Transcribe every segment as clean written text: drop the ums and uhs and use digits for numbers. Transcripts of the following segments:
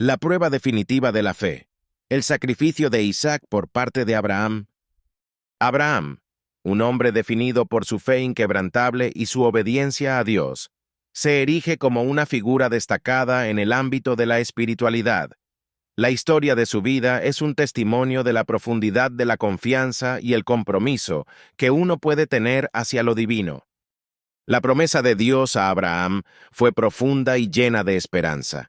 La prueba definitiva de la fe. El sacrificio de Isaac por parte de Abraham. Abraham, un hombre definido por su fe inquebrantable y su obediencia a Dios, se erige como una figura destacada en el ámbito de la espiritualidad. La historia de su vida es un testimonio de la profundidad de la confianza y el compromiso que uno puede tener hacia lo divino. La promesa de Dios a Abraham fue profunda y llena de esperanza.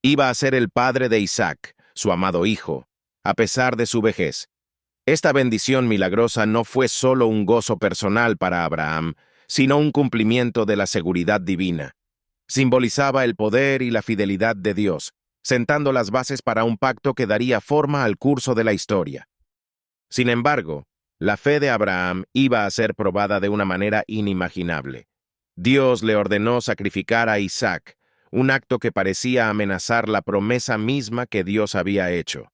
Iba a ser el padre de Isaac, su amado hijo, a pesar de su vejez. Esta bendición milagrosa no fue solo un gozo personal para Abraham, sino un cumplimiento de la seguridad divina. Simbolizaba el poder y la fidelidad de Dios, sentando las bases para un pacto que daría forma al curso de la historia. Sin embargo, la fe de Abraham iba a ser probada de una manera inimaginable. Dios le ordenó sacrificar a Isaac, un acto que parecía amenazar la promesa misma que Dios había hecho.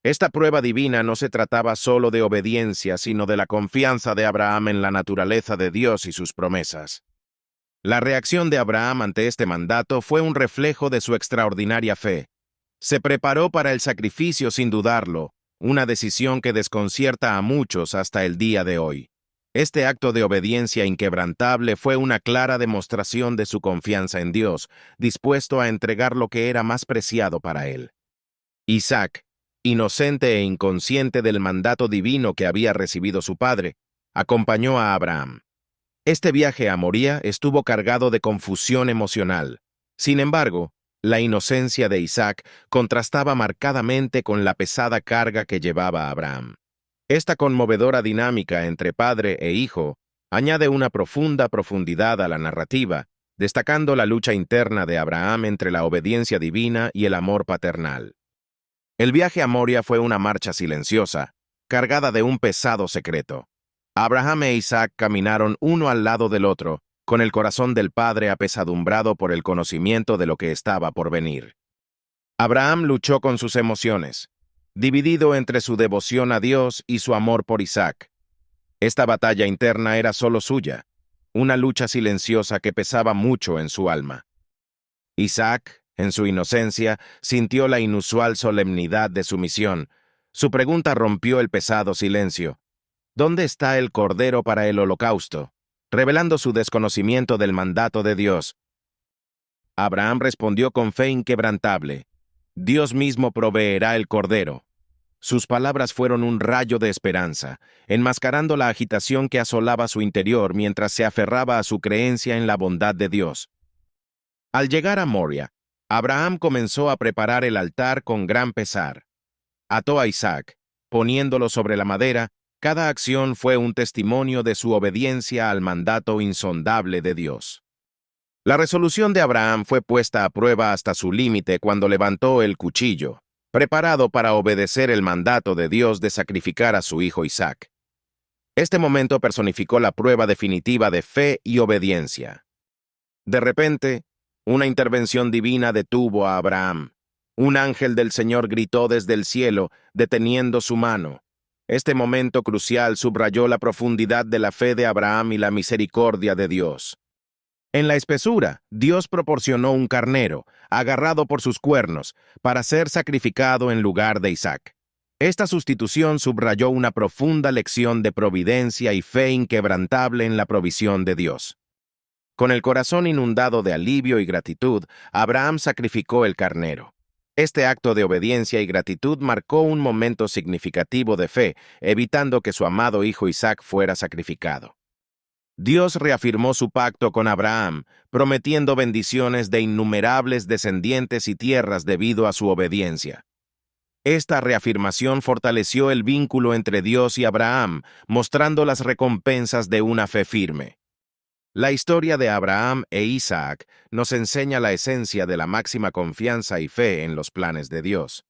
Esta prueba divina no se trataba solo de obediencia, sino de la confianza de Abraham en la naturaleza de Dios y sus promesas. La reacción de Abraham ante este mandato fue un reflejo de su extraordinaria fe. Se preparó para el sacrificio sin dudarlo, una decisión que desconcierta a muchos hasta el día de hoy. Este acto de obediencia inquebrantable fue una clara demostración de su confianza en Dios, dispuesto a entregar lo que era más preciado para él. Isaac, inocente e inconsciente del mandato divino que había recibido su padre, acompañó a Abraham. Este viaje a Moría estuvo cargado de confusión emocional. Sin embargo, la inocencia de Isaac contrastaba marcadamente con la pesada carga que llevaba Abraham. Esta conmovedora dinámica entre padre e hijo añade una profunda profundidad a la narrativa, destacando la lucha interna de Abraham entre la obediencia divina y el amor paternal. El viaje a Moria fue una marcha silenciosa, cargada de un pesado secreto. Abraham e Isaac caminaron uno al lado del otro, con el corazón del padre apesadumbrado por el conocimiento de lo que estaba por venir. Abraham luchó con sus emociones, dividido entre su devoción a Dios y su amor por Isaac. Esta batalla interna era solo suya, una lucha silenciosa que pesaba mucho en su alma. Isaac, en su inocencia, sintió la inusual solemnidad de su misión. Su pregunta rompió el pesado silencio. ¿Dónde está el cordero para el holocausto?, revelando su desconocimiento del mandato de Dios. Abraham respondió con fe inquebrantable: Dios mismo proveerá el cordero. Sus palabras fueron un rayo de esperanza, enmascarando la agitación que asolaba su interior mientras se aferraba a su creencia en la bondad de Dios. Al llegar a Moria, Abraham comenzó a preparar el altar con gran pesar. Ató a Isaac, poniéndolo sobre la madera. Cada acción fue un testimonio de su obediencia al mandato insondable de Dios. La resolución de Abraham fue puesta a prueba hasta su límite cuando levantó el cuchillo, preparado para obedecer el mandato de Dios de sacrificar a su hijo Isaac. Este momento personificó la prueba definitiva de fe y obediencia. De repente, una intervención divina detuvo a Abraham. Un ángel del Señor gritó desde el cielo, deteniendo su mano. Este momento crucial subrayó la profundidad de la fe de Abraham y la misericordia de Dios. En la espesura, Dios proporcionó un carnero, agarrado por sus cuernos, para ser sacrificado en lugar de Isaac. Esta sustitución subrayó una profunda lección de providencia y fe inquebrantable en la provisión de Dios. Con el corazón inundado de alivio y gratitud, Abraham sacrificó el carnero. Este acto de obediencia y gratitud marcó un momento significativo de fe, evitando que su amado hijo Isaac fuera sacrificado. Dios reafirmó su pacto con Abraham, prometiendo bendiciones de innumerables descendientes y tierras debido a su obediencia. Esta reafirmación fortaleció el vínculo entre Dios y Abraham, mostrando las recompensas de una fe firme. La historia de Abraham e Isaac nos enseña la esencia de la máxima confianza y fe en los planes de Dios.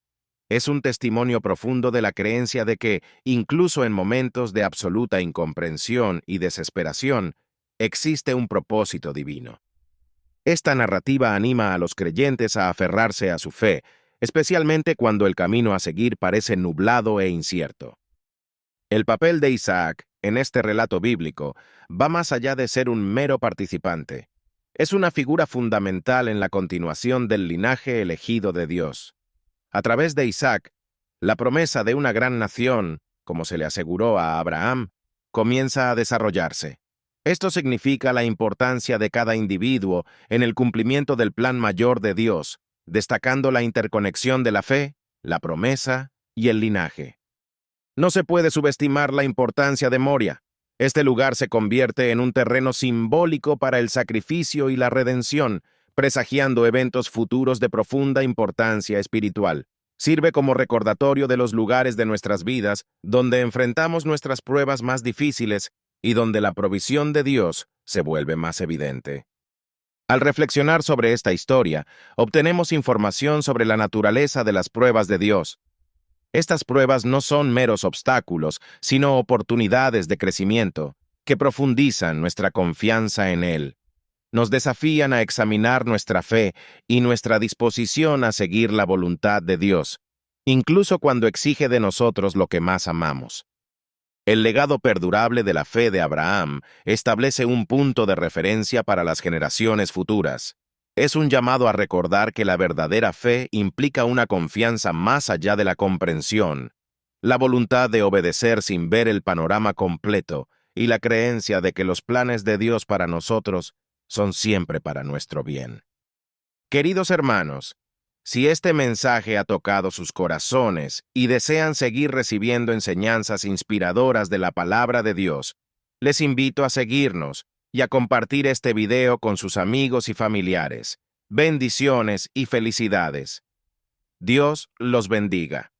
Es un testimonio profundo de la creencia de que, incluso en momentos de absoluta incomprensión y desesperación, existe un propósito divino. Esta narrativa anima a los creyentes a aferrarse a su fe, especialmente cuando el camino a seguir parece nublado e incierto. El papel de Isaac, en este relato bíblico, va más allá de ser un mero participante. Es una figura fundamental en la continuación del linaje elegido de Dios. A través de Isaac, la promesa de una gran nación, como se le aseguró a Abraham, comienza a desarrollarse. Esto significa la importancia de cada individuo en el cumplimiento del plan mayor de Dios, destacando la interconexión de la fe, la promesa y el linaje. No se puede subestimar la importancia de Moria. Este lugar se convierte en un terreno simbólico para el sacrificio y la redención, presagiando eventos futuros de profunda importancia espiritual. Sirve como recordatorio de los lugares de nuestras vidas donde enfrentamos nuestras pruebas más difíciles y donde la provisión de Dios se vuelve más evidente. Al reflexionar sobre esta historia, obtenemos información sobre la naturaleza de las pruebas de Dios. Estas pruebas no son meros obstáculos, sino oportunidades de crecimiento que profundizan nuestra confianza en Él. Nos desafían a examinar nuestra fe y nuestra disposición a seguir la voluntad de Dios, incluso cuando exige de nosotros lo que más amamos. El legado perdurable de la fe de Abraham establece un punto de referencia para las generaciones futuras. Es un llamado a recordar que la verdadera fe implica una confianza más allá de la comprensión, la voluntad de obedecer sin ver el panorama completo y la creencia de que los planes de Dios para nosotros son siempre para nuestro bien. Queridos hermanos, si este mensaje ha tocado sus corazones y desean seguir recibiendo enseñanzas inspiradoras de la palabra de Dios, les invito a seguirnos y a compartir este video con sus amigos y familiares. Bendiciones y felicidades. Dios los bendiga.